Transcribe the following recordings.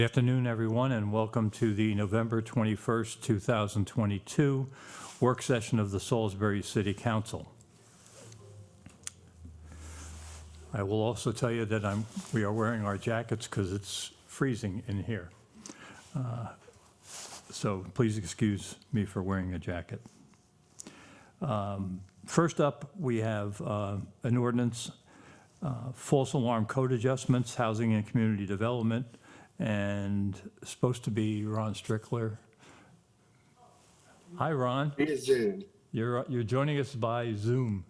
Good afternoon, everyone, and welcome to the November 21st, 2022 work session of the Salisbury City Council. I will also tell you that we are wearing our jackets because it's freezing in here. So please excuse me for wearing a jacket. First up, we have an ordinance, false alarm code adjustments, housing and community development, and supposed to be Ron Strickler. Hi, Ron. Via Zoom. You're joining us by Zoom.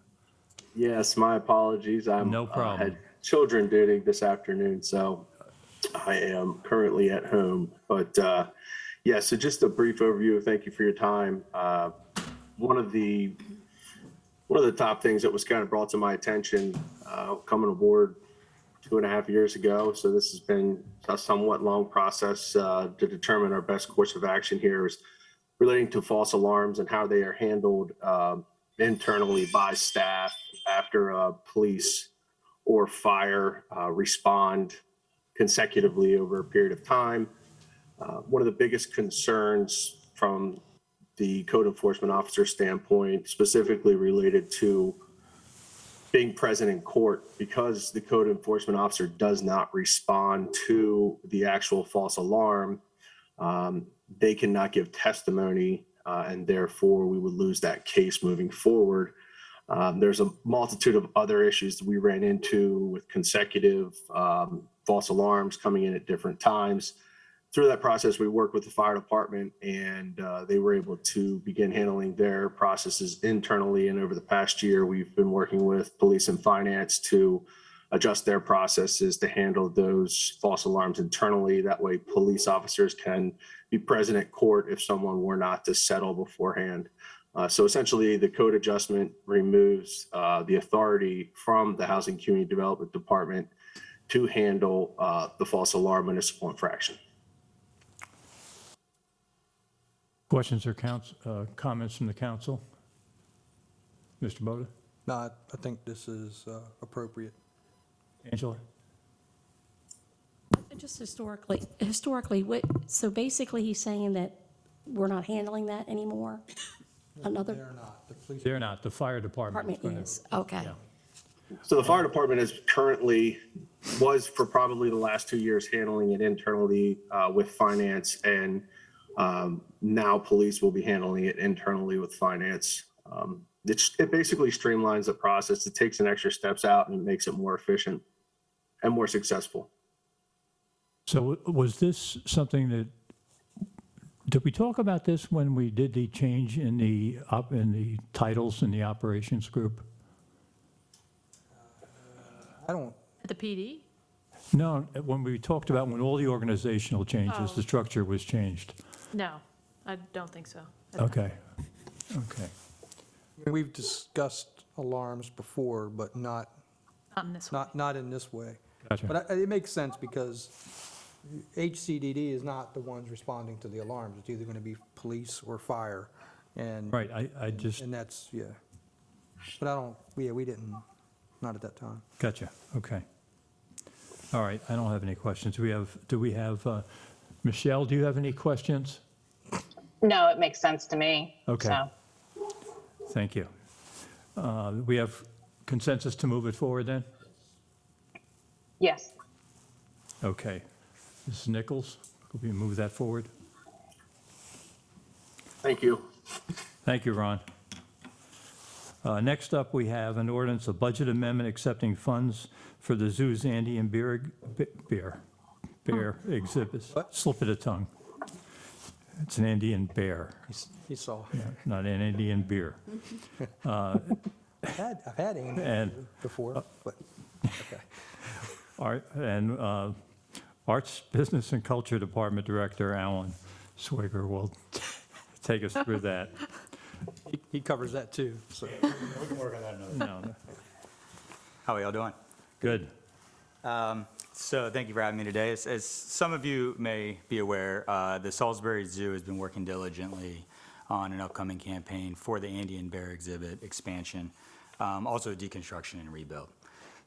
Yes, my apologies. No problem. Had children duty this afternoon, so I am currently at home. But yeah, so just a brief overview. Thank you for your time. One of the top things that was kind of brought to my attention coming aboard 2.5 years ago. So this has been a somewhat long process to determine our best course of action here is relating to false alarms and how they are handled internally by staff after police or fire respond consecutively over a period of time. One of the biggest concerns from the code enforcement officer standpoint, specifically related to being present in court, because the code enforcement officer does not respond to the actual false alarm, they cannot give testimony, and therefore we would lose that case moving forward. There's a multitude of other issues that we ran into with consecutive false alarms coming in at different times. Through that process, we worked with the fire department, and they were able to begin handling their processes internally. And over the past year, we've been working with police and finance to adjust their processes to handle those false alarms internally. That way, police officers can be present at court if someone were not to settle beforehand. So essentially, the code adjustment removes the authority from the Housing Community Development Department to handle the false alarm municipal infraction. Questions or comments from the council? Mr. Boda? No, I think this is appropriate. Angela? Just historically, so basically he's saying that we're not handling that anymore? Another They're not. The police. They're not. The fire department department is, okay. Yeah. So the fire department was for probably the last 2 years handling it internally with finance, and now police will be handling it internally with finance. It basically streamlines the process. It takes an extra steps out and makes it more efficient and more successful. So was this something that, did we talk about this when we did the change in the titles in the operations group? I don't, The PD? No, when we talked about when all the organizational changes, the structure was changed. No, I don't think so. I don't know. Okay, okay. we've discussed alarms before, but not Not in this one. in this way. Gotcha. But it makes sense because HCDD is not the ones responding to the alarms. It's either going to be police or fire. And Right, I just, and that's, yeah. But I don't, yeah, we didn't, not at that time. gotcha, okay. All right, I don't have any questions. Do we have, Michelle, do you have any questions? No, it makes sense to me. Okay. So, Thank you. We have consensus to move it forward then? yes. Okay. Mrs. Nichols, could we move that forward? Thank you. Thank you, Ron. Next up, we have an ordinance, a budget amendment accepting funds for the zoo's Andean bear exhibits. What? Slip of the tongue. It's an Andean bear, He saw. not an Indian beer. I've had Andy And- before, but, okay. Arts, Business, and Culture Department Director Alan Swigger will take us through that. He covers that too, so. We can work on that another. No, How are y'all doing? good. So thank you for having me today. As some of you may be aware, the Salisbury Zoo has been working diligently on an upcoming campaign for the Andean bear exhibit expansion, also deconstruction and rebuild.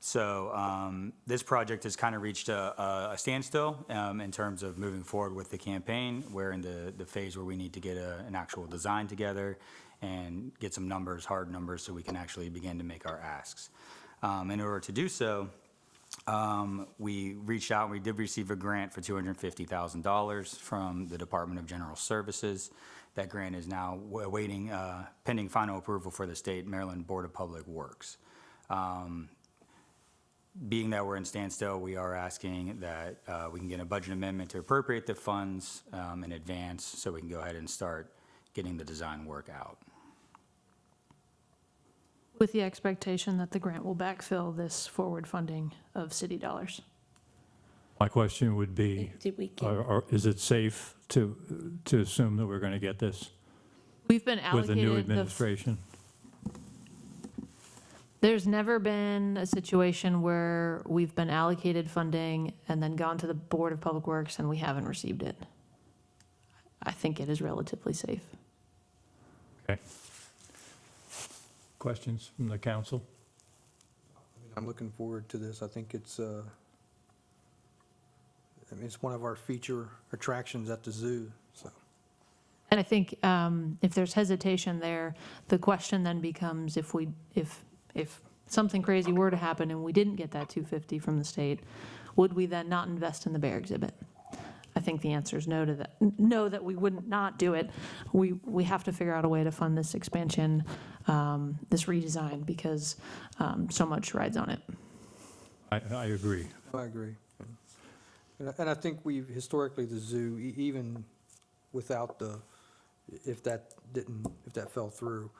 So this project has kind of reached a standstill in terms of moving forward with the campaign. We're in the phase where we need to get an actual design together and get some numbers, hard numbers, so we can actually begin to make our asks. In order to do so, we reached out and we did receive a grant for $250,000 from the Department of General Services. That grant is now awaiting pending final approval for the State Maryland Board of Public Works. Being that we're in standstill, we are asking that we can get a budget amendment to appropriate the funds in advance so we can go ahead and start getting the design work out. With the expectation that the grant will backfill this forward funding of city dollars. My question would be, Did we get, is it safe to assume that we're going to get this We've been with the new allocated, administration? there's never been a situation where we've been allocated funding and then gone to the Board of Public Works and we haven't received it. I think it is relatively safe. Okay. Questions from the council? I'm looking forward to this. I think it's, it's one of our feature attractions at the zoo, so. And I think if there's hesitation there, the question then becomes if something crazy were to happen and we didn't get that 250 from the state, would we then not invest in the bear exhibit? I think the answer is no to that. No, that we wouldn't not do it. We have to figure out a way to fund this expansion, this redesign, because so much rides on it. I agree. I agree. And I think we've, historically, the zoo, even without the, if that fell through,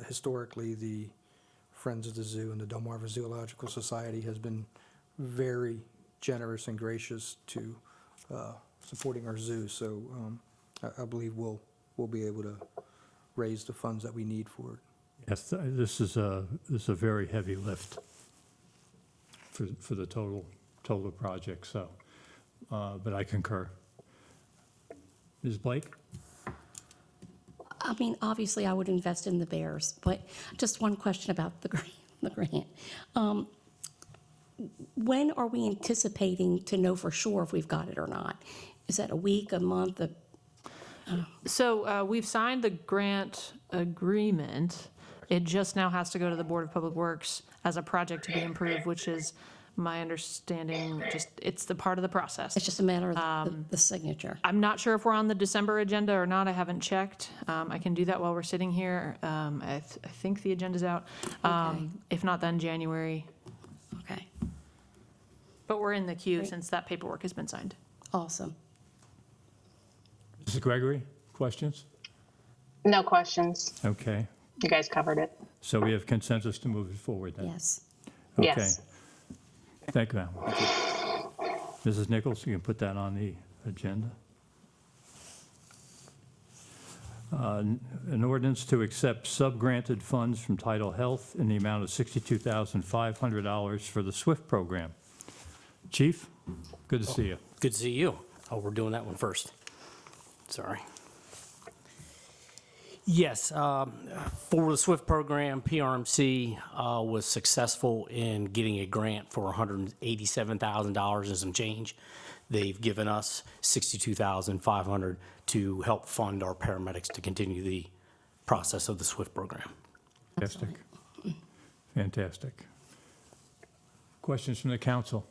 historically, the Friends of the Zoo and the Delmarva Zoological Society has been very generous and gracious to supporting our zoo. So I believe we'll be able to raise the funds that we need for it. Yes, this is a very heavy lift for the total project, so, but I concur. Ms. Blake? I mean, obviously, I would invest in the bears, but just one question about the grant. When are we anticipating to know for sure if we've got it or not? Is that a week, a month? So we've signed the grant agreement. It just now has to go to the Board of Public Works as a project to be improved, which is my understanding, it's the part of the process. It's just a matter of the signature. I'm not sure if we're on the December agenda or not. I haven't checked. I can do that while we're sitting here. I think the agenda's out. Okay. If not, then January. Okay, But we're in the queue Great. since that paperwork has been signed. awesome. Mrs. Gregory, questions? No questions. Okay, You guys covered it. so we have consensus to move it forward then? Yes. Okay. Yes. Thank you, ma'am. Mrs. Nichols, you can put that on the agenda. An ordinance to accept sub-granted funds from Title Health in the amount of $62,500 for the SWIFT program. Chief, good to see you. Good to see you. Oh, we're doing that one first. Sorry. Yes, for the SWIFT program, PRMC was successful in getting a grant for $187,000 and some change. They've given us $62,500 to help fund our paramedics to continue the process of the SWIFT program. Fantastic. Fantastic. Questions from the council?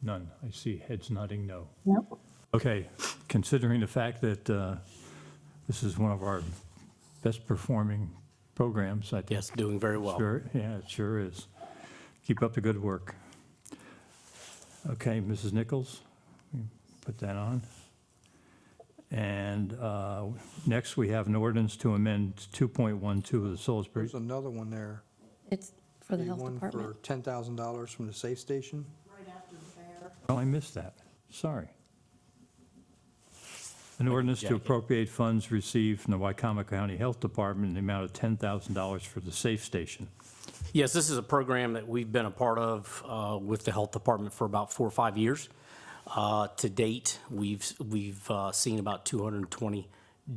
None. I see heads nodding no. Nope. Okay, considering the fact that this is one of our best performing programs, I think. Yes, doing very well. Sure, yeah, it sure is. Keep up the good work. Okay, Mrs. Nichols, we put that on. And next, we have an ordinance to amend 2.12 of the Salisbury. There's another one there. It's for the health One department. for $10,000 from the safe station. Oh, I missed that. Sorry. An ordinance to Jackie. appropriate funds received from the Wycombe County Health Department in the amount of $10,000 for the safe station. Yes, this is a program that we've been a part of with the health department for about 4 or 5 years. To date, we've seen about 220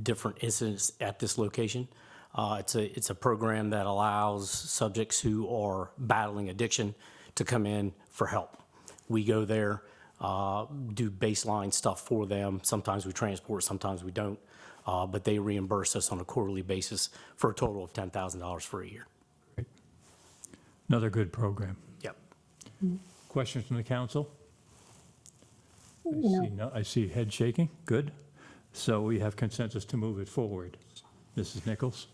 different incidents at this location. It's a program that allows subjects who are battling addiction to come in for help. We go there, do baseline stuff for them. Sometimes we transport, sometimes we don't, but they reimburse us on a quarterly basis for a total of $10,000 for a year. Another good program. Yep. Questions from the council? I see head shaking. Good. So we have consensus to move it forward. Mrs. Nichols?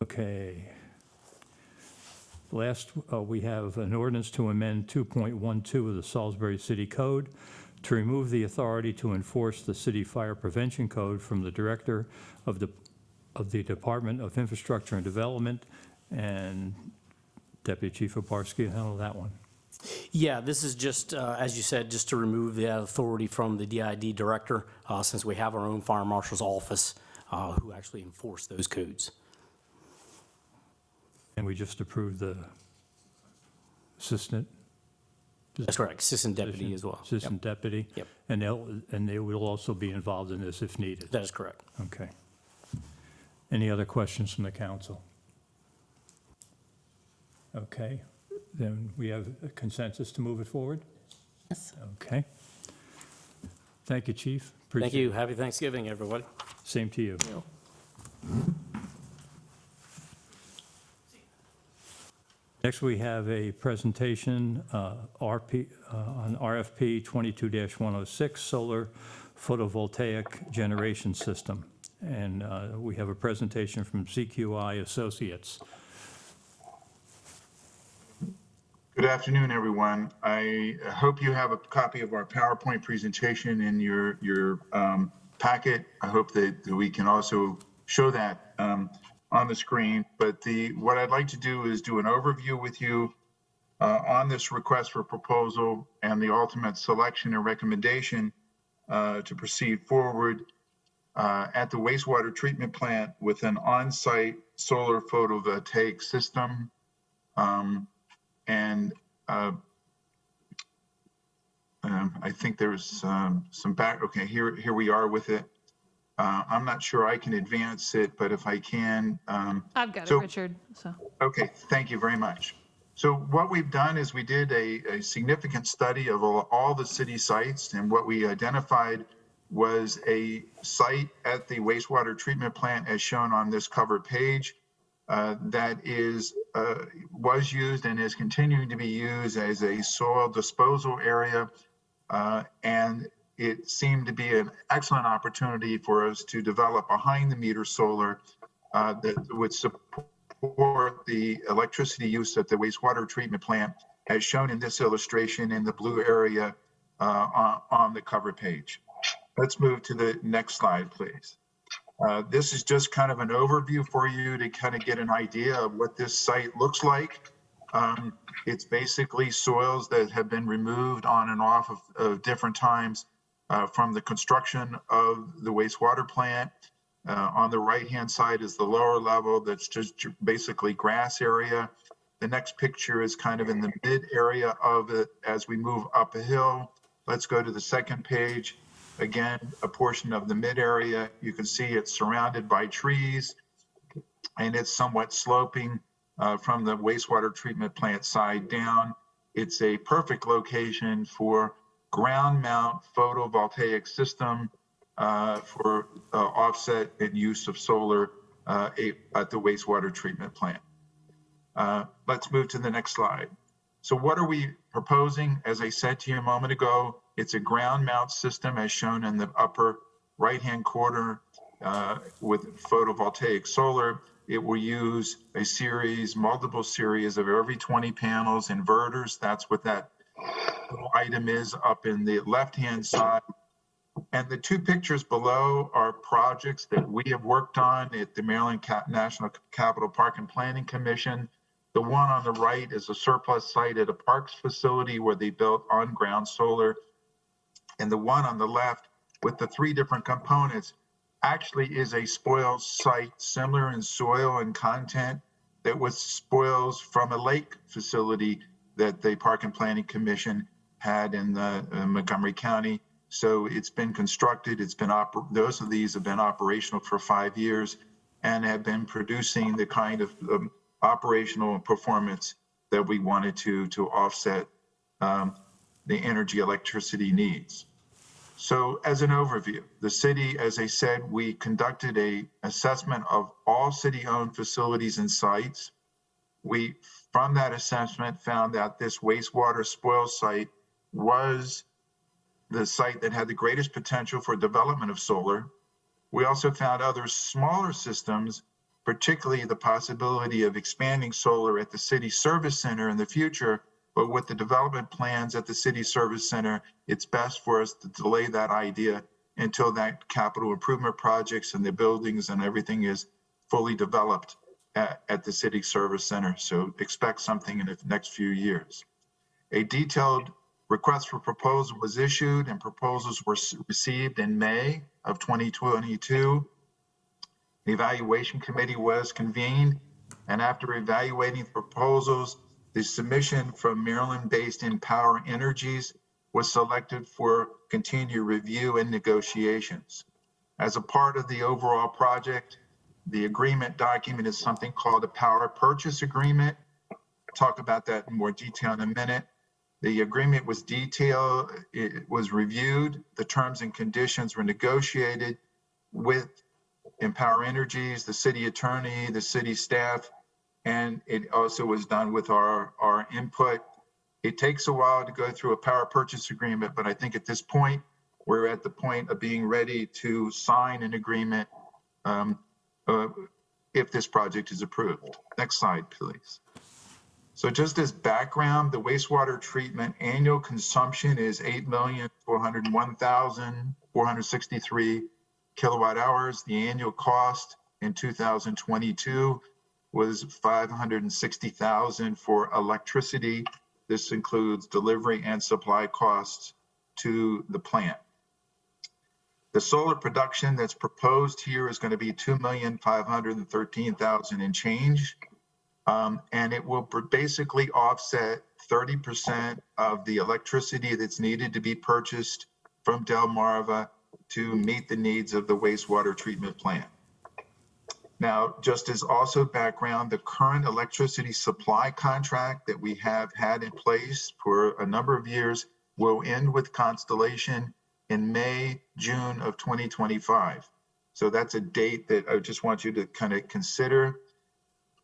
Okay. Last, we have an ordinance to amend 2.12 of the Salisbury City Code to remove the authority to enforce the city fire prevention code from the director of the Department of Infrastructure and Development, and Deputy Chief Obarski will handle that one. Yeah, this is just, as you said, just to remove the authority from the DID director, since we have our own fire marshal's office who actually enforce those codes. And we just approved the assistant. That's correct, assistant deputy as well. Yep. Assistant deputy? Yep. And they will also be involved in this if needed? That is correct. Okay. Any other questions from the council? Okay, then we have a consensus to move it forward? Yes. Okay. Thank you, Chief. Thank Appreciate you. it. Happy Thanksgiving, everybody. Same to you. Next, we have a presentation on RFP 22-106, Solar Photovoltaic Generation System. And we have a presentation from CQI Associates. Good afternoon, everyone. I hope you have a copy of our PowerPoint presentation in your packet. I hope that we can also show that on the screen. But what I'd like to do is do an overview with you on this request for proposal and the ultimate selection and recommendation to proceed forward at the wastewater treatment plant with an on-site solar photovoltaic system. I think there's some back. Okay, here we are with it. I'm not sure I can advance it, but if I can. I've got it, so- Richard, so. Okay, thank you very much. So what we've done is we did a significant study of all the city sites, and what we identified was a site at the wastewater treatment plant as shown on this cover page that was used and is continuing to be used as a soil disposal area. And it seemed to be an excellent opportunity for us to develop behind the meter solar that would support the electricity use at the wastewater treatment plant, as shown in this illustration in the blue area on the cover page. Let's move to the next slide, please. This is just kind of an overview for you to kind of get an idea of what this site looks like. It's basically soils that have been removed on and off of different times from the construction of the wastewater plant. On the right-hand side is the lower level that's just basically grass area. The next picture is kind of in the mid area of it as we move up a hill. Let's go to the second page. Again, a portion of the mid area. You can see it's surrounded by trees and it's somewhat sloping from the wastewater treatment plant side down. It's a perfect location for ground mount photovoltaic system for offset and use of solar at the wastewater treatment plant. Let's move to the next slide. So what are we proposing? As I said to you a moment ago, it's a ground mount system as shown in the upper right-hand corner with photovoltaic solar. It will use a multiple series of every 20 panels inverters. That's what that little item is up in the left-hand side. And the two pictures below are projects that we have worked on at the Maryland National Capital Park and Planning Commission. The one on the right is a surplus site at a parks facility where they built on-ground solar. And the one on the left with the three different components actually is a spoils site similar in soil and content that was spoils from a lake facility that the Park and Planning Commission had in Montgomery County. So it's been constructed, those of these have been operational for 5 years and have been producing the kind of operational performance that we wanted to offset the energy electricity needs. So as an overview, the city, as I said, we conducted a assessment of all city-owned facilities and sites. We, from that assessment, found that this wastewater spoil site was the site that had the greatest potential for development of solar. We also found other smaller systems, particularly the possibility of expanding solar at the city service center in the future. But with the development plans at the city service center, it's best for us to delay that idea until that capital improvement projects and the buildings and everything is fully developed at the city service center. So expect something in the next few years. A detailed request for proposal was issued and proposals were received in May of 2022. The evaluation committee was convened, and after evaluating proposals, the submission from Maryland-based Empower Energies was selected for continued review and negotiations. As a part of the overall project, the agreement document is something called a power purchase agreement. I'll talk about that in more detail in a minute. The agreement was detailed, it was reviewed, the terms and conditions were negotiated with Empower Energies, the city attorney, the city staff, and it also was done with our input. It takes a while to go through a power purchase agreement, but I think at this point, we're at the point of being ready to sign an agreement if this project is approved. Next slide, please. So just as background, the wastewater treatment annual consumption is 8,401,463 kilowatt hours. The annual cost in 2022 was $560,000 for electricity. This includes delivery and supply costs to the plant. The solar production that's proposed here is going to be 2,513,000 and change. And it will basically offset 30% of the electricity that's needed to be purchased from Delmarva to meet the needs of the wastewater treatment plant. Now, just as also background, the current electricity supply contract that we have had in place for a number of years will end with Constellation in May, June of 2025. So that's a date that I just want you to kind of consider.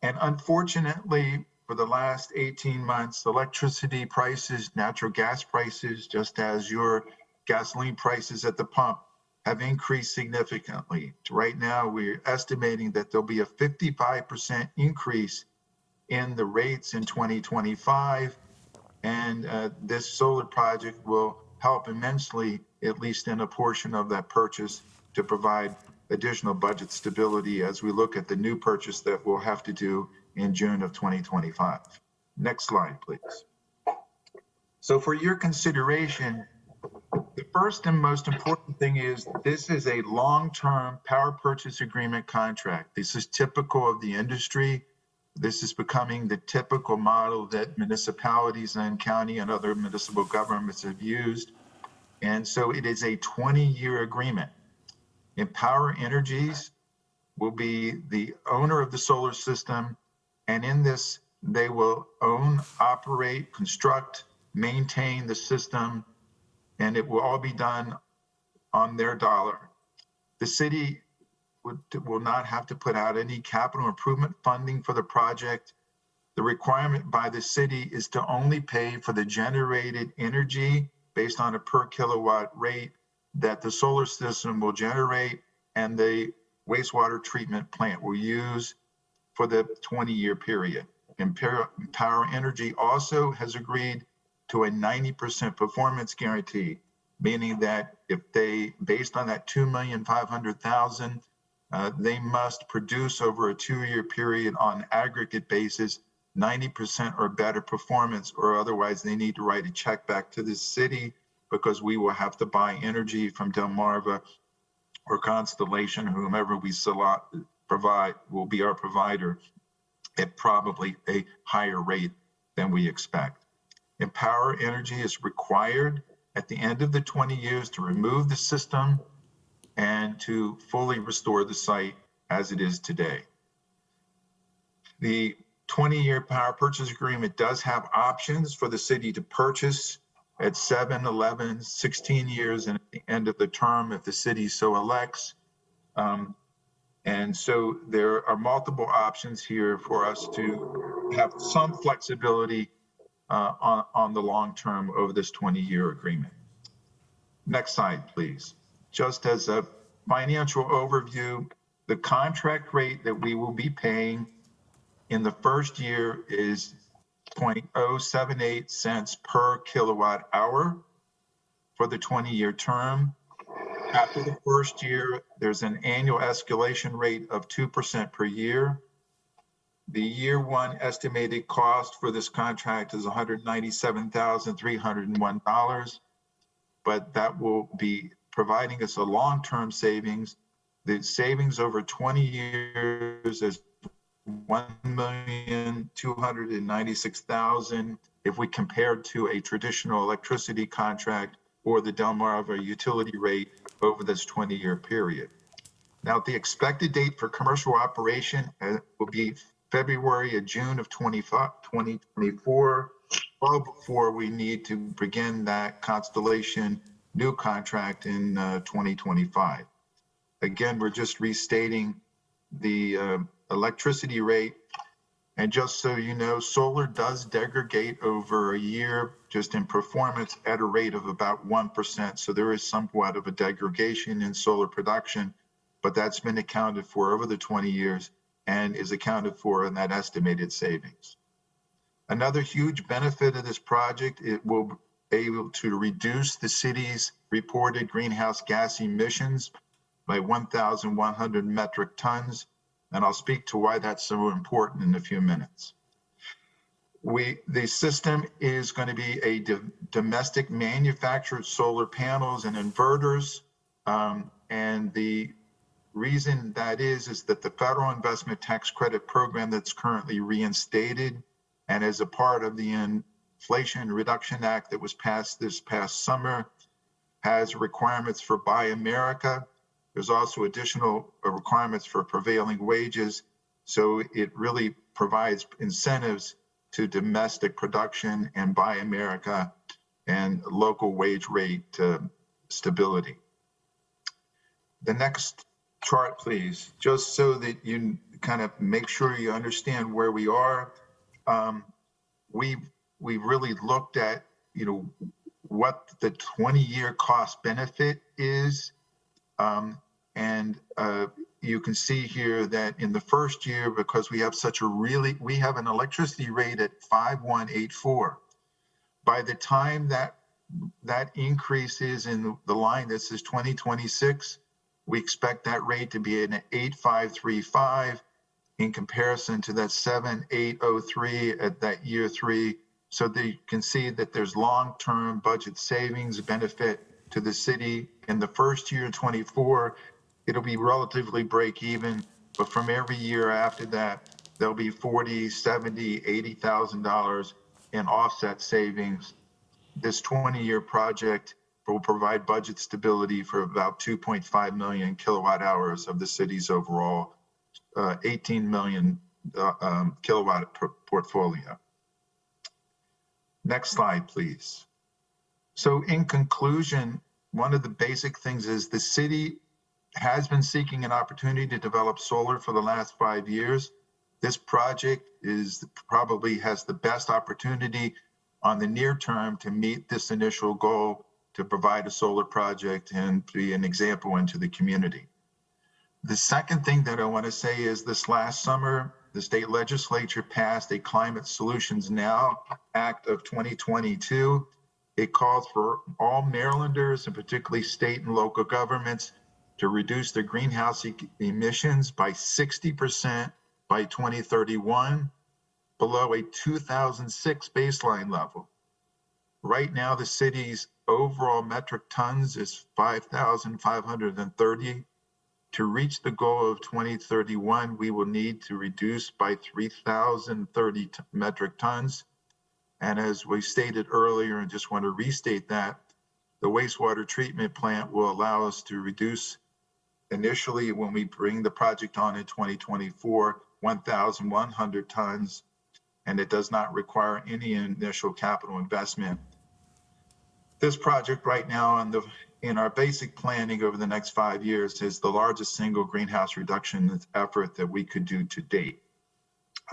And unfortunately, for the last 18 months, electricity prices, natural gas prices, just as your gasoline prices at the pump, have increased significantly. Right now, we're estimating that there'll be a 55% increase in the rates in 2025. And this solar project will help immensely, at least in a portion of that purchase, to provide additional budget stability as we look at the new purchase that we'll have to do in June of 2025. Next slide, please. So for your consideration, the first and most important thing is this is a long-term power purchase agreement contract. This is typical of the industry. This is becoming the typical model that municipalities and county and other municipal governments have used. And so it is a 20-year agreement. Empower Energies will be the owner of the solar system, and in this, they will own, operate, construct, maintain the system, and it will all be done on their dollar. The city will not have to put out any capital improvement funding for the project. The requirement by the city is to only pay for the generated energy based on a per kilowatt rate that the solar system will generate and the wastewater treatment plant will use for the 20-year period. Empower Energy also has agreed to a 90% performance guarantee, meaning that if they, based on that 2,500,000, they must produce over a 2-year period on aggregate basis 90% or better performance, or otherwise they need to write a check back to the city because we will have to buy energy from Delmarva or Constellation, whomever we provide will be our provider at probably a higher rate than we expect. Empower Energy is required at the end of the 20 years to remove the system and to fully restore the site as it is today. The 20-year power purchase agreement does have options for the city to purchase at 7, 11, 16 years and at the end of the term if the city so elects. And so there are multiple options here for us to have some flexibility on the long term over this 20-year agreement. Next slide, please. Just as a financial overview, the contract rate that we will be paying in the first year is 0.078 cents per kilowatt hour for the 20-year term. After the first year, there's an annual escalation rate of 2% per year. The year one estimated cost for this contract is $197,301, but that will be providing us a long-term savings. The savings over 20 years is $1,296,000 if we compare to a traditional electricity contract or the Delmarva utility rate over this 20-year period. Now, the expected date for commercial operation will be February or June of 2024, well before we need to begin that Constellation new contract in 2025. Again, we're just restating the electricity rate. And just so you know, solar does degrade over a year just in performance at a rate of about 1%. So there is somewhat of a degradation in solar production, but that's been accounted for over the 20 years and is accounted for in that estimated savings. Another huge benefit of this project, it will be able to reduce the city's reported greenhouse gas emissions by 1,100 metric tons. And I'll speak to why that's so important in a few minutes. The system is going to be a domestic manufactured solar panels and inverters. And the reason that is that the federal investment tax credit program that's currently reinstated and as a part of the Inflation Reduction Act that was passed this past summer has requirements for Buy America. There's also additional requirements for prevailing wages. So it really provides incentives to domestic production and Buy America and local wage rate stability. The next chart, please, just so that you kind of make sure you understand where we are. We've really looked at, what the 20-year cost benefit is. You can see here that in the first year, because we have we have an electricity rate at 5,184. By the time that increases in the line that says 2026, we expect that rate to be an 8,535 in comparison to that 7,803 at that year 3. So that you can see that there's long-term budget savings benefit to the city. In the first year, 24, it'll be relatively break even, but from every year after that, there'll be $40,000, $70,000, $80,000 in offset savings. This 20-year project will provide budget stability for about 2.5 million kilowatt hours of the city's overall 18 million kilowatt portfolio. Next slide, please. So in conclusion, one of the basic things is the city has been seeking an opportunity to develop solar for the last 5 years. This project probably has the best opportunity on the near term to meet this initial goal to provide a solar project and be an example into the community. The second thing that I want to say is this last summer, the state legislature passed a Climate Solutions Now Act of 2022. It calls for all Marylanders and particularly state and local governments to reduce their greenhouse emissions by 60% by 2031 below a 2006 baseline level. Right now, the city's overall metric tons is 5,530. To reach the goal of 2031, we will need to reduce by 3,030 metric tons. And as we stated earlier, and just want to restate that, The wastewater treatment plant will allow us to reduce initially, when we bring the project on in 2024, 1,100 tons, and it does not require any initial capital investment. This project right now in our basic planning over the next 5 years is the largest single greenhouse reduction effort that we could do to date,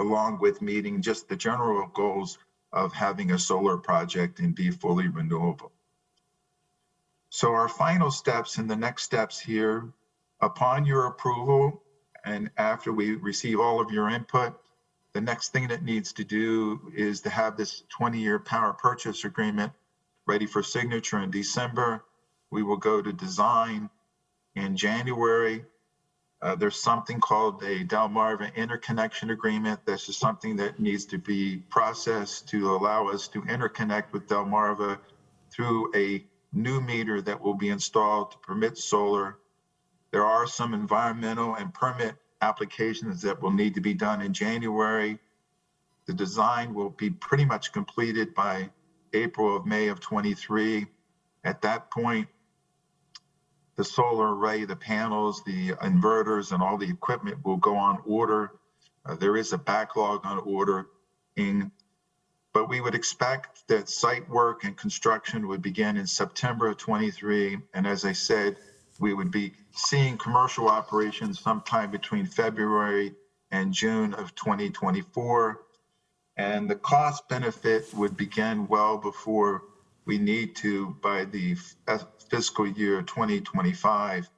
along with meeting just the general goals of having a solar project and be fully renewable. So our final steps and the next steps here, upon your approval and after we receive all of your input, the next thing that needs to do is to have this 20-year power purchase agreement ready for signature in December. We will go to design in January. There's something called a Delmarva interconnection agreement. This is something that needs to be processed to allow us to interconnect with Delmarva through a new meter that will be installed to permit solar. There are some environmental and permit applications that will need to be done in January. The design will be pretty much completed by April of May of 23. At that point, the solar array, the panels, the inverters, and all the equipment will go on order. There is a backlog on ordering, but we would expect that site work and construction would begin in September of 23. And as I said, we would be seeing commercial operations sometime between February and June of 2024. And the cost benefit would begin well before we need to by the fiscal year 2025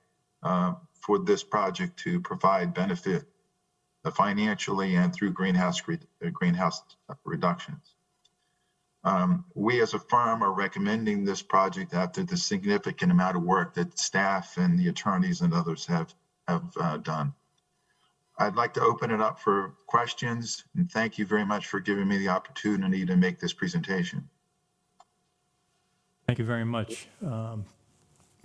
for this project to provide benefit financially and through greenhouse reductions. We as a firm are recommending this project after the significant amount of work that staff and the attorneys and others have done. I'd like to open it up for questions, and thank you very much for giving me the opportunity to make this presentation. Thank you very much.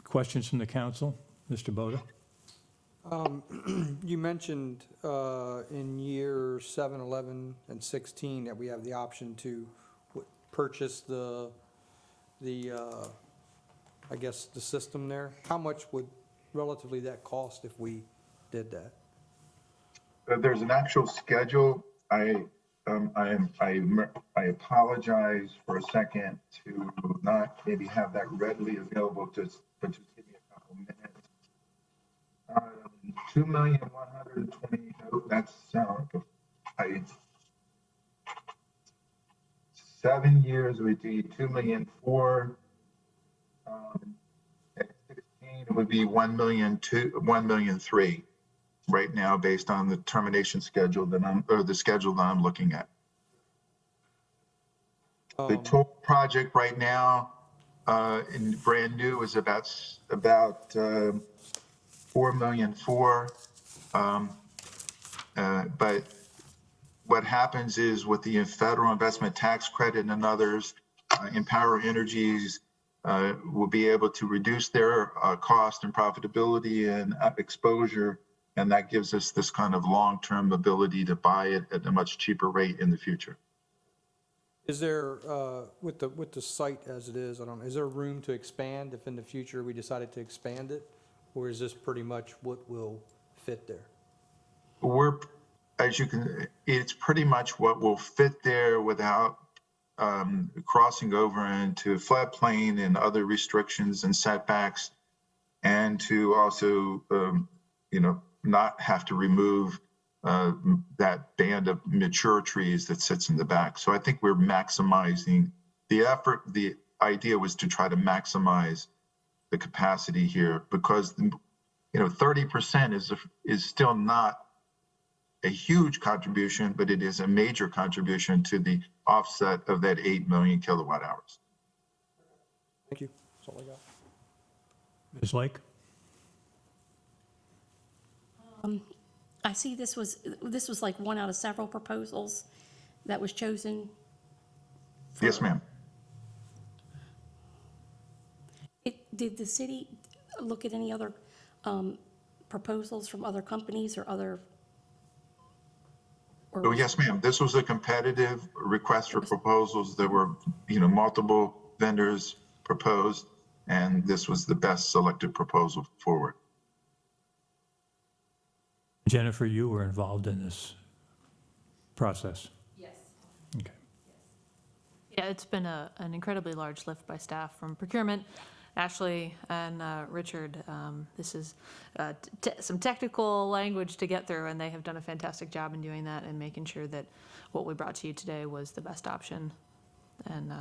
Questions from the council? Mr. Boda? You mentioned in year 7, 11, and 16 that we have the option to purchase the I guess, the system there. How much would relatively that cost if we did that? There's an actual schedule. I apologize for a second to not maybe have that readily available, but just give me a couple minutes. 2,120,000. Oh, that's 7 years would be 2,000,004. At 16 it would be 1,000,003 right now, based on the termination schedule the schedule that I'm looking at. The total project right now in brand new is about 4,000,004. But what happens is with the federal investment tax credit and others, Empower Energies will be able to reduce their cost and profitability and exposure, and that gives us this kind of long-term ability to buy it at a much cheaper rate in the future. Is there, with the site as it is, I don't know, is there room to expand if in the future we decided to expand it? Or is this pretty much what will fit there? It's pretty much what will fit there without crossing over into floodplain and other restrictions and setbacks, and to also, not have to remove that band of mature trees that sits in the back. So I think we're maximizing the effort. The idea was to try to maximize the capacity here, because 30% is still not a huge contribution, but it is a major contribution to the offset of that 8 million kilowatt hours. Thank you. That's all I got. Ms. Lake? I see this was like one out of several proposals that was chosen. Yes, ma'am. Did the city look at any other proposals from other companies or other? Oh, yes, ma'am. This was a competitive request for proposals. There were, multiple vendors proposed. and this was the best selected proposal forward. Jennifer, you were involved in this process? Yes. Okay. Yeah, it's been an incredibly large lift by staff from procurement. Ashley and Richard, this is some technical language to get through, and they have done a fantastic job in doing that and making sure that what we brought to you today was the best option and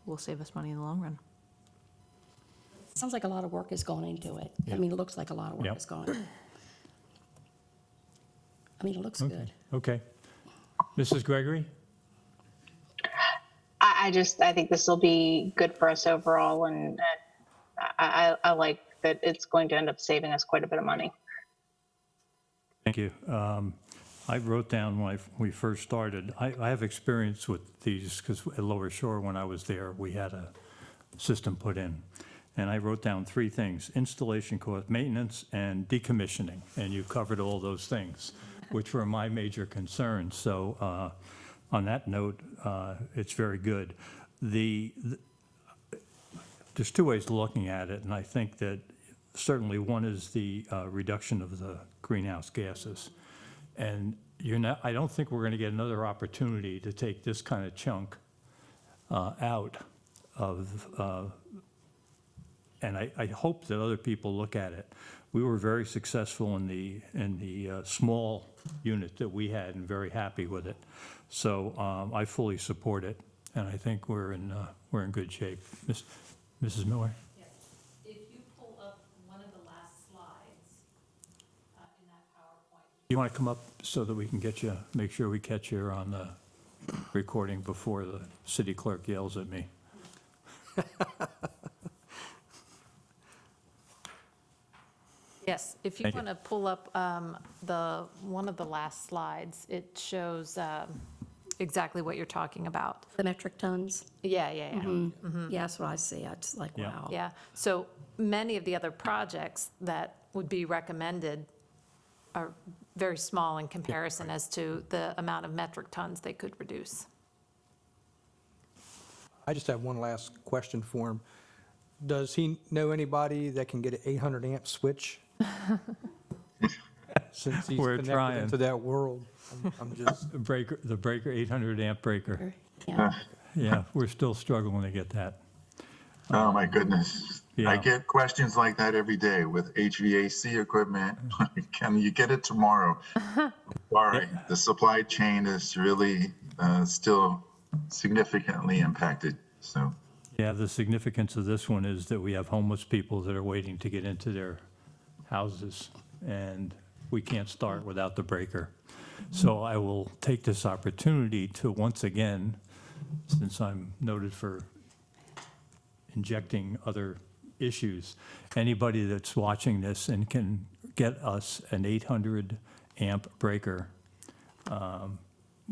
will save us money in the long run. Sounds like a lot of work has gone into it. I mean, it looks like a lot of work Yep. has gone. I mean, it looks good. Okay. Mrs. Gregory? I think this will be good for us overall, and I like that it's going to end up saving us quite a bit of money. Thank you. I wrote down when we first started, I have experience with these because at Lower Shore, when I was there, we had a system put in. And I wrote down 3 things: installation cost, maintenance, and decommissioning. And you covered all those things, which were my major concerns. So on that note, it's very good. There's 2 ways of looking at it, and I think that certainly one is the reduction of the greenhouse gases. And I don't think we're going to get another opportunity to take this kind of chunk out of, and I hope that other people look at it. We were very successful in the small unit that we had and very happy with it. So I fully support it, and I think we're in good shape. Mrs. Miller? Yes. If you pull up one of the last slides in that PowerPoint. You want to come up so that we can make sure we catch you on the recording before the city clerk yells at me? Yes, if you Thank you. want to pull up one of the last slides, it shows exactly what you're talking about. The metric tons? Yeah. Yeah, that's what I see. I just like, Yeah. wow. Yeah, so many of the other projects that would be recommended are very small in comparison as to the amount of metric tons they could reduce. I just have one last question for him. Does he know anybody that can get an 800 amp switch? Since he's We're connected trying. into that world, I'm just, The breaker, 800 amp breaker. Yeah. Yeah, we're still struggling to get that. Oh, my goodness. I Yeah. get questions like that every day with HVAC equipment. Can you get it tomorrow? Sorry, the supply chain is really still significantly impacted, so. Yeah, the significance of this one is that we have homeless people that are waiting to get into their houses, and we can't start without the breaker. So I will take this opportunity to once again, since I'm noted for injecting other issues, anybody that's watching this and can get us an 800 amp breaker,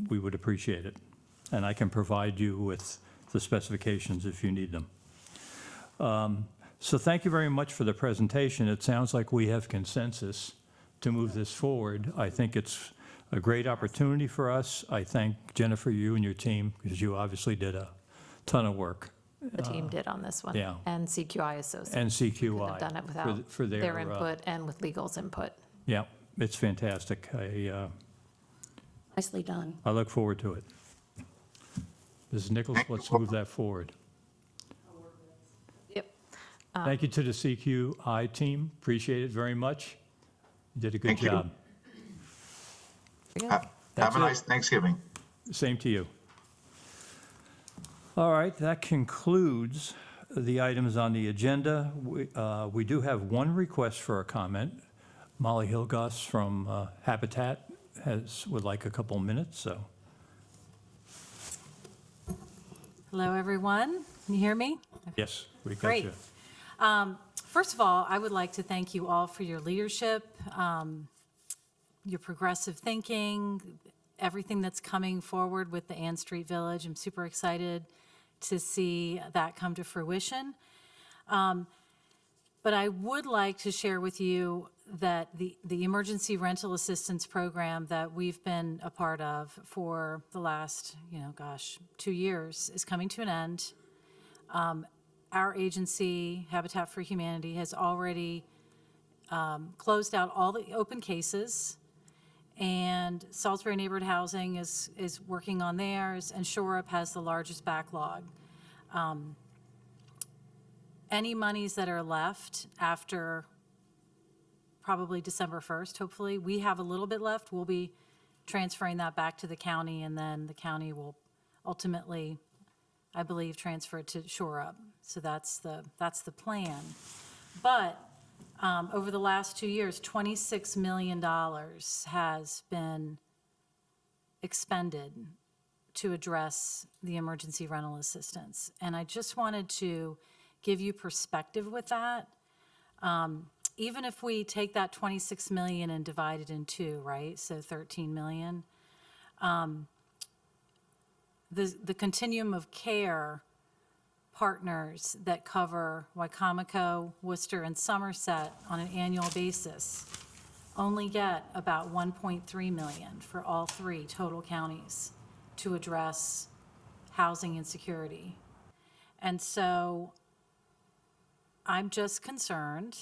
we would appreciate it. And I can provide you with the specifications if you need them. So thank you very much for the presentation. It sounds like we have consensus to move this forward. I think it's a great opportunity for us. I thank Jennifer, you and your team, because you obviously did a ton of work. The team did on this one. yeah. And CQI Associates. And Couldn't CQI. have done it without for their input and with legal's input. Yeah, it's fantastic. Nicely done. I look forward to it. Mrs. Nichols, let's move that forward. Yep. Thank you to the CQI team. Appreciate it very much. You did a good Thank you. job. Have That's a it. nice Thanksgiving. Same to you. All right, that concludes the items on the agenda. We do have one request for a comment. Molly Hilgoss from Habitat would like a couple minutes, so. Hello, everyone. Can you hear me? Yes, we got Great. you. First of all, I would like to thank you all for your leadership, your progressive thinking, everything that's coming forward with the Ann Street Village. I'm super excited to see that come to fruition. But I would like to share with you that the emergency rental assistance program that we've been a part of for the last, 2 years is coming to an end. our agency, Habitat for Humanity, has already closed out all the open cases, and Salisbury Neighborhood Housing is working on theirs, and Shore Up has the largest backlog. Any monies that are left after probably December 1st, hopefully, we have a little bit left. We'll be transferring that back to the county, and then the county will ultimately, I believe, transfer it to Shore Up. So that's the plan. But over the last 2 years, $26 million has been expended to address the emergency rental assistance. And I just wanted to give you perspective with that. Even if we take that 26 million and divide it in two, right? So 13 million. The continuum of care partners that cover Wycomico, Worcester, and Somerset on an annual basis only get about 1.3 million for all three total counties to address housing insecurity. And so I'm just concerned.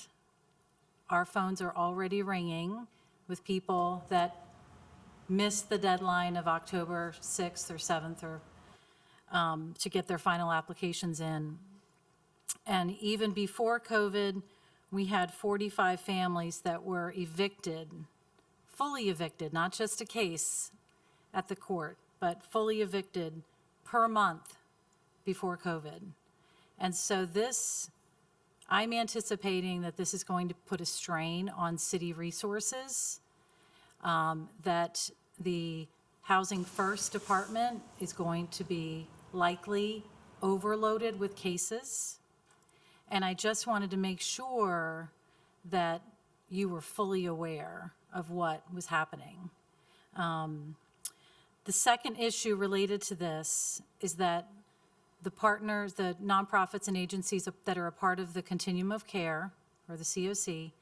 Our phones are already ringing with people that missed the deadline of October 6th or 7th or to get their final applications in. And even before COVID, we had 45 families that were evicted, fully evicted, not just a case at the court, but fully evicted per month before COVID. And so I'm anticipating that this is going to put a strain on city resources, that the Housing First Department is going to be likely overloaded with cases. And I just wanted to make sure that you were fully aware of what was happening. The second issue related to this is that the partners, the nonprofits and agencies that are a part of the Continuum of Care, or the COC,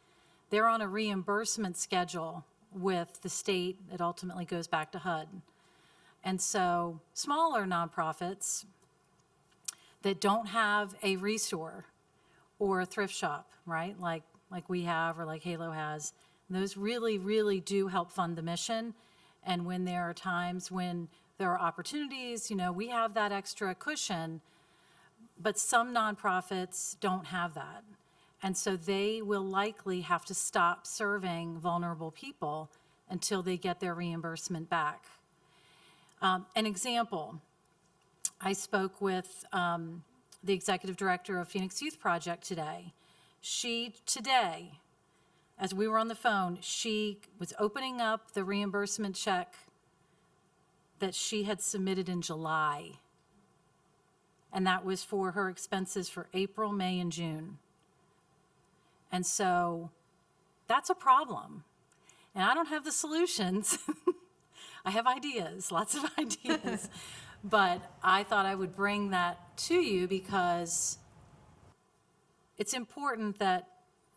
they're on a reimbursement schedule with the state. It ultimately goes back to HUD. And so smaller nonprofits that don't have a restore or a thrift shop, right, like we have or like Halo has, those really, really do help fund the mission. And when there are times when there are opportunities, we have that extra cushion, but some nonprofits don't have that. And so they will likely have to stop serving vulnerable people until they get their reimbursement back. An example, I spoke with the executive director of Phoenix Youth Project today. Today, as we were on the phone, she was opening up the reimbursement check that she had submitted in July. And that was for her expenses for April, May, and June. And so that's a problem. And I don't have the solutions. I have ideas, lots of ideas. But I thought I would bring that to you because it's important that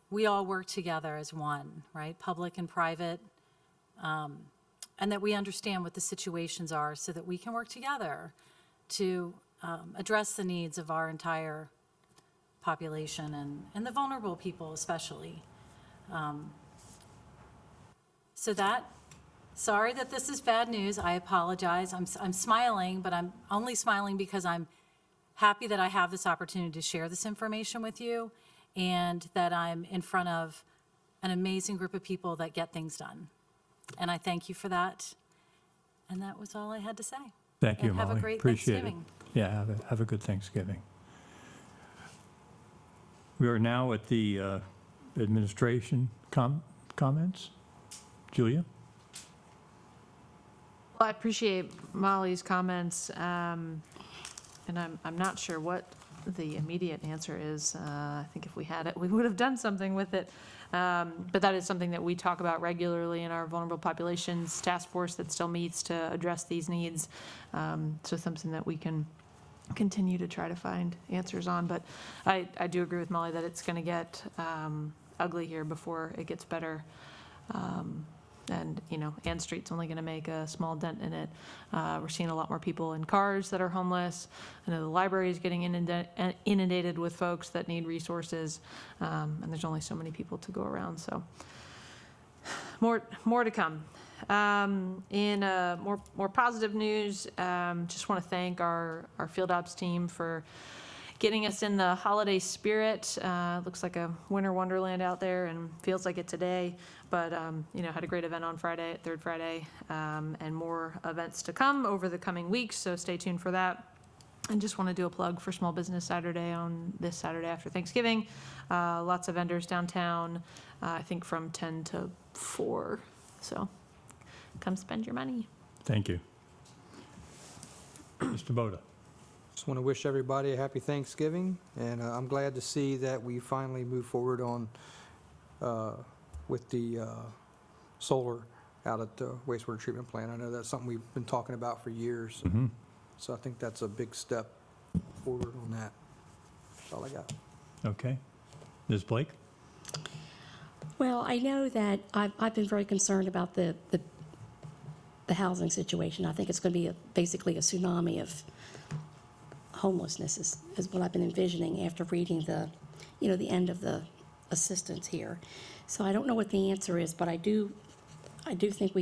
we all work together as one, right? Public and private. And that we understand what the situations are so that we can work together to address the needs of our entire population and the vulnerable people especially. Sorry that this is bad news. I apologize. I'm smiling, but I'm only smiling because I'm happy that I have this opportunity to share this information with you and that I'm in front of an amazing group of people that get things done. And I thank you for that. And that was all I had to say. Thank you, And Molly. have a great Appreciate it. Thanksgiving. Yeah, have a good Thanksgiving. We are now at the administration comments. Julia? Well, I appreciate Molly's comments, and I'm not sure what the immediate answer is. I think if we had it, we would have done something with it. But that is something that we talk about regularly in our vulnerable populations task force that still meets to address these needs. So something that we can continue to try to find answers on. But I do agree with Molly that it's going to get ugly here before it gets better. And, Ann Street's only going to make a small dent in it. We're seeing a lot more people in cars that are homeless. I know the library is getting inundated with folks that need resources, and there's only so many people to go around, so more to come. In more positive news, just want to thank our field ops team for getting us in the holiday spirit. Looks like a winter wonderland out there and feels like it today. But, had a great event on Friday, Third Friday, and more events to come over the coming weeks, so stay tuned for that. And just want to do a plug for Small Business Saturday on this Saturday after Thanksgiving. Lots of vendors downtown, I think from 10 to 4. So come spend your money. Thank you. Mr. Boda. Just want to wish everybody a happy Thanksgiving, and I'm glad to see that we finally moved forward on with the solar out at the wastewater treatment plant. I know that's something we've been talking about for years. So I think that's a big step forward on that. That's all I got. Okay. Ms. Blake? Well, I know that I've been very concerned about the housing situation. I think it's going to be basically a tsunami of homelessness is what I've been envisioning after reading the end of the assistance here. So I don't know what the answer is, but I do think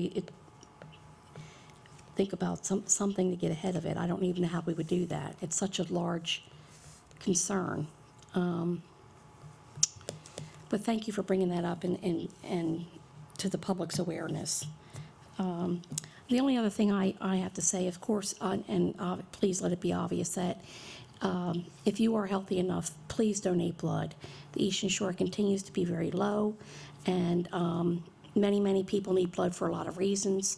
think about something to get ahead of it. I don't even know how we would do that. It's such a large concern. But thank you for bringing that up and to the public's awareness. The only other thing I have to say, of course, please let it be obvious that if you are healthy enough, please donate blood. The Eastern Shore continues to be very low, and many people need blood for a lot of reasons.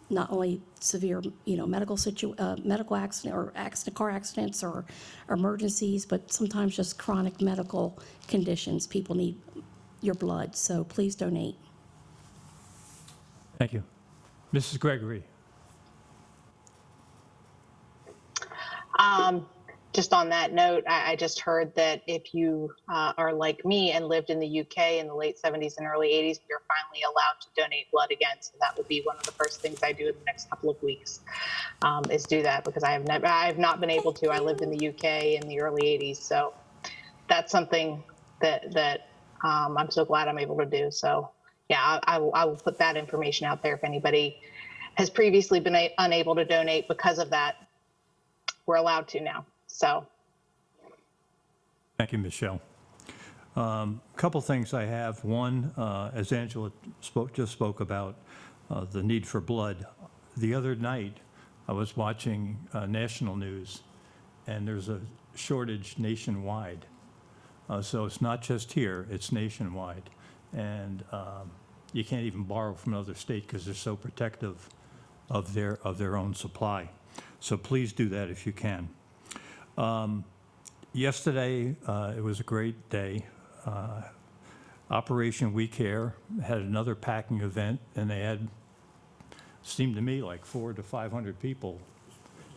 Not only severe, medical accident or car accidents or emergencies, but sometimes just chronic medical conditions. People need your blood, so please donate. Thank you. Mrs. Gregory? Just on that note, I just heard that if you are like me and lived in the UK in the late 70s and early 80s, you're finally allowed to donate blood again. So that would be one of the first things I do in the next couple of weeks, is do that, because I have not been able to. I lived in the UK in the early 80s, so that's something that I'm so glad I'm able to do. So yeah, I will put that information out there if anybody has previously been unable to donate because of that. We're allowed to now. So, Thank you, Michelle. Couple things I have. One, as Angela just spoke about the need for blood. The other night, I was watching national news, and there's a shortage nationwide. So it's not just here; it's nationwide, and you can't even borrow from another state because they're so protective of their own supply. So please do that if you can. Yesterday, it was a great day. Operation We Care had another packing event, and they had, seemed to me, like 400 to 500 people.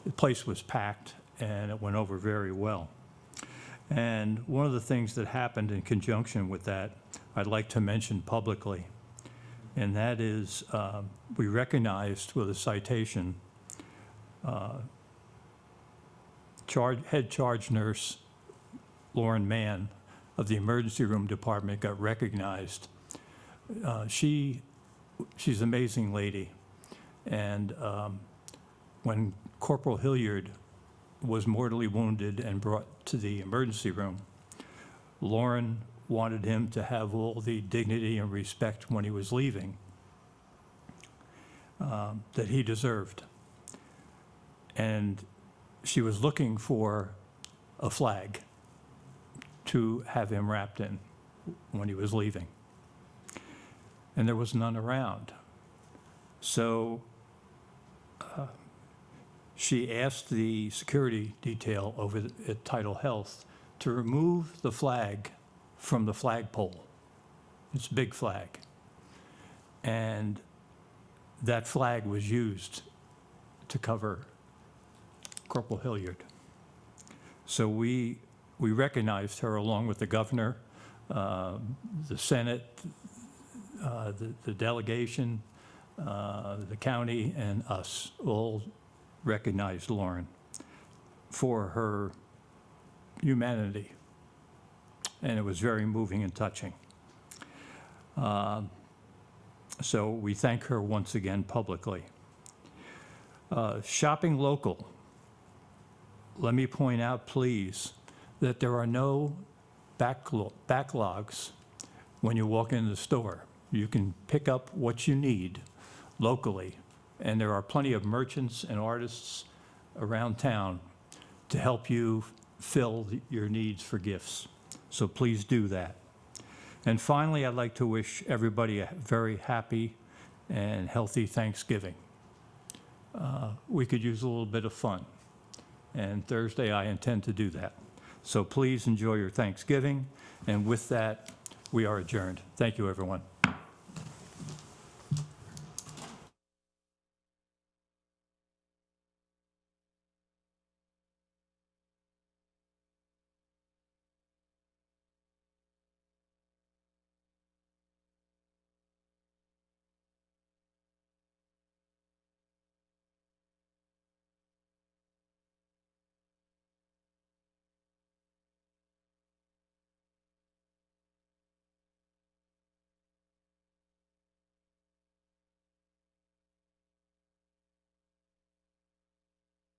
The place was packed, and it went over very well. And one of the things that happened in conjunction with that, I'd like to mention publicly, and that is we recognized with a citation head charge nurse Lauren Mann of the emergency room department got recognized. She's an amazing lady, and when Corporal Hilliard was mortally wounded and brought to the emergency room, Lauren wanted him to have all the dignity and respect when he was leaving that he deserved. And she was looking for a flag to have him wrapped in when he was leaving. And there was none around. So she asked the security detail over at Tidal Health to remove the flag from the flagpole. It's a big flag. And that flag was used to cover Corporal Hilliard. So we recognized her along with the governor, the Senate, the delegation, the county, and us all recognized Lauren for her humanity, and it was very moving and touching. So we thank her once again publicly. Shopping local. Let me point out, please, that there are no backlogs when you walk in the store. You can pick up what you need locally, and there are plenty of merchants and artists around town to help you fill your needs for gifts. So please do that. And finally, I'd like to wish everybody a very happy and healthy Thanksgiving. We could use a little bit of fun, and Thursday I intend to do that. So please enjoy your Thanksgiving, and with that, we are adjourned. Thank you, everyone.